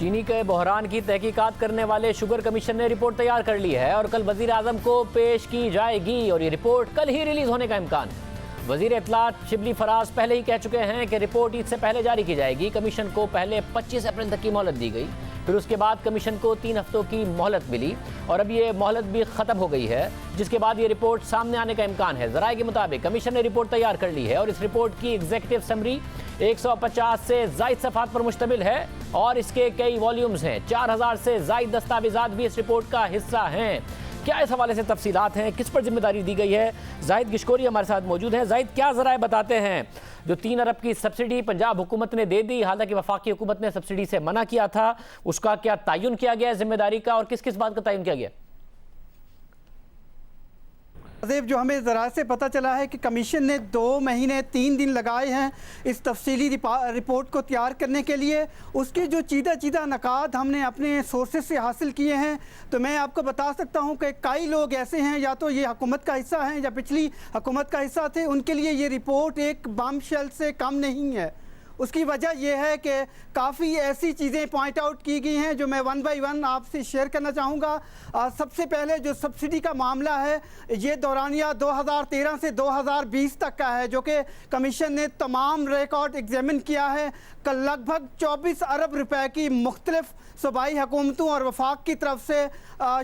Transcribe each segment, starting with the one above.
चीनी के बहरान की तहकीकात करने वाले शुगर कमीशन ने रिपोर्ट तैयार कर ली है और कल वजीर आजम को पेश की जाएगी और ये रिपोर्ट कल ही रिलीज होने का इम्कान है। वजीर इत्तलात शिबली फराज पहले ही कह चुके हैं कि रिपोर्ट ईद से पहले जारी की जाएगी। कमीशन को पहले 25 अप्रैल तक की मोहलत दी गई, फिर उसके बाद कमीशन को 3 हफ्तों की मोहलत मिली और अब ये मोहलत भी ख़त्म हो गई है, जिसके बाद ये रिपोर्ट सामने आने का इम्कान है। ज़राए के मुताबिक कमीशन ने रिपोर्ट तैयार कर ली है और इस रिपोर्ट की एग्जीक्यूटिव समरी 150 से ज़ायद सफ़हात पर मुश्तमिल है और इसके कई वॉल्यूम्स हैं। 4000 से ज़ायद दस्तावेज़ात भी इस रिपोर्ट का हिस्सा हैं। क्या इस हवाले से तफसीलात हैं, किस पर जिम्मेदारी दी गई है? जाहिद गिशकोरी हमारे साथ मौजूद हैं। जाहिद, क्या ज़राए बताते हैं जो 3 अरब की सब्सिडी पंजाब हुकूमत ने दे दी, हालांकि वफाकी हुकूमत ने सब्सिडी से मना किया था, उसका क्या तयन किया गया है जिम्मेदारी का और किस किस बात का तयन किया गया? जो हमें ज़रा से पता चला है कि कमीशन ने 2 महीने 3 दिन लगाए हैं इस तफसीली रिपोर्ट को तैयार करने के लिए। उसके जो चीदा नकात हमने अपने सोर्सेज से हासिल किए हैं, तो मैं आपको बता सकता हूं कि कई लोग ऐसे हैं, या तो ये हुकूमत का हिस्सा हैं या पिछली हुकूमत का हिस्सा थे, उनके लिए ये रिपोर्ट एक बमशेल से कम नहीं है। उसकी वजह यह है कि काफ़ी ऐसी चीज़ें पॉइंट आउट की गई हैं जो मैं 1 बाय 1 आपसे शेयर करना चाहूँगा। सबसे पहले जो सब्सिडी का मामला है, ये दौरानिया 2013 से 2020 तक का है, जो कि कमीशन ने तमाम रिकॉर्ड एग्जामिन किया है। कल लगभग 24 अरब रुपए की मुख्तलिफ सूबाई हुकूमतों और वफाक की तरफ से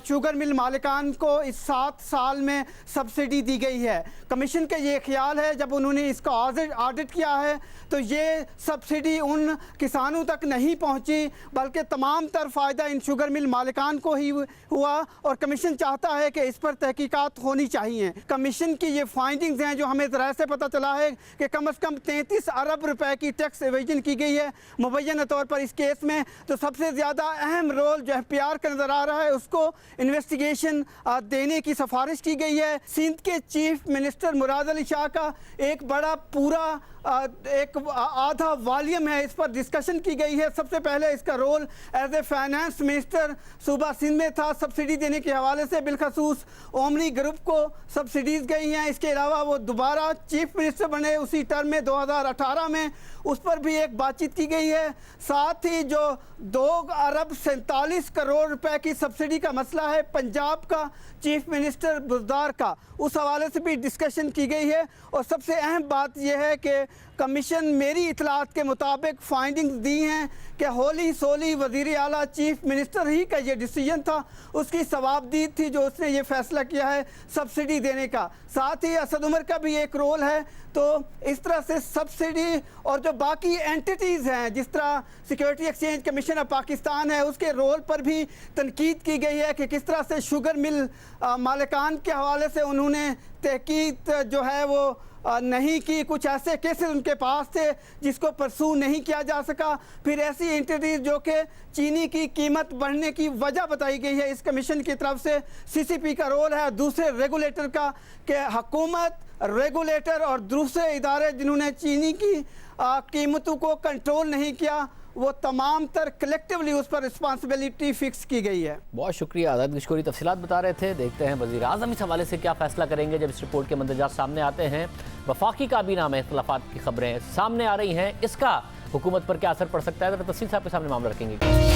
शुगर मिल मालिकान को इस 7 साल में सब्सिडी दी गई है। कमीशन का ये ख्याल है, जब उन्होंने इसका ऑडिट किया है, तो ये सब्सिडी उन किसानों तक नहीं पहुंची, बल्कि तमाम तर फ़ायदा इन शुगर मिल मालिकान को ही हुआ और कमीशन चाहता है कि इस पर तहकीकात होनी चाहिए। कमीशन की ये फाइंडिंग्स हैं जो हमें ज़रा से पता चला है कि कम अज़ कम 33 अरब रुपए की टैक्स एवेजन की गई है मुबैना तौर पर इस केस में। तो सबसे ज़्यादा अहम रोल जो FPR का नज़र आ रहा है, उसको इन्वेस्टिगेशन देने की सिफारिश की गई है। सिंध के चीफ मिनिस्टर मुराद अली शाह का एक बड़ा पूरा एक आधा वॉल्यूम है, इस पर डिस्कशन की गई है। सबसे पहले इसका role as a finance minister सूबा सिंध में था, सब्सिडी देने के हवाले से बिलखसूस ओमनी ग्रुप को सब्सिडीज़ गई हैं। इसके अलावा वो दोबारा चीफ मिनिस्टर बने उसी टर्म में 2018 में, उस पर भी एक बातचीत की गई है। साथ ही जो 2 अरब 47 करोड़ रुपए की सब्सिडी का मसला है पंजाब का चीफ मिनिस्टर बुज़दार का, उस हवाले से भी डिस्कशन की गई है। और सबसे अहम बात यह है कि कमीशन मेरी इतलात के मुताबिक फाइंडिंग्स दी हैं कि होली सोली वज़ीर आला चीफ मिनिस्टर ही का ये डिसीजन था, उसकी सवाबदीद थी जो उसने ये फैसला किया है सब्सिडी देने का। साथ ही असद उमर का भी एक रोल है। तो इस तरह से सब्सिडी और जो बाकी एंटिटीज़ हैं, जिस तरह security exchange commission of Pakistan है, उसके रोल पर भी तनकीद की गई है कि किस तरह से शुगर मिल मालिकान के हवाले से उन्होंने तहकीक जो है वो नहीं की। कुछ ऐसे केसेस उनके पास थे जिसको परसू नहीं किया जा सका। फिर ऐसी एंटिटीज जो कि चीनी की कीमत बढ़ने की वजह बताई गई है इस कमीशन की तरफ से। CCP का रोल है, दूसरे रेगुलेटर का, कि हुकूमत, रेगुलेटर और दूसरे इदारे जिन्होंने चीनी की कीमतों को कंट्रोल नहीं किया, वो तमाम तर कलेक्टिवली उस पर रिस्पांसिबिलिटी फिक्स की गई है। बहुत शुक्रिया आज़ाद गिशकोरी, तफसीलात बता रहे थे। देखते हैं वज़ीर आज़म इस हवाले से क्या फ़ैसला करेंगे जब इस रिपोर्ट के मंदरजात सामने आते हैं। वफाकी काबीना में इख्तिलाफ़ात की खबरें सामने आ रही हैं, इसका हुकूमत पर क्या असर पड़ सकता है, तो तफसील से आपके सामने मामला रखेंगे।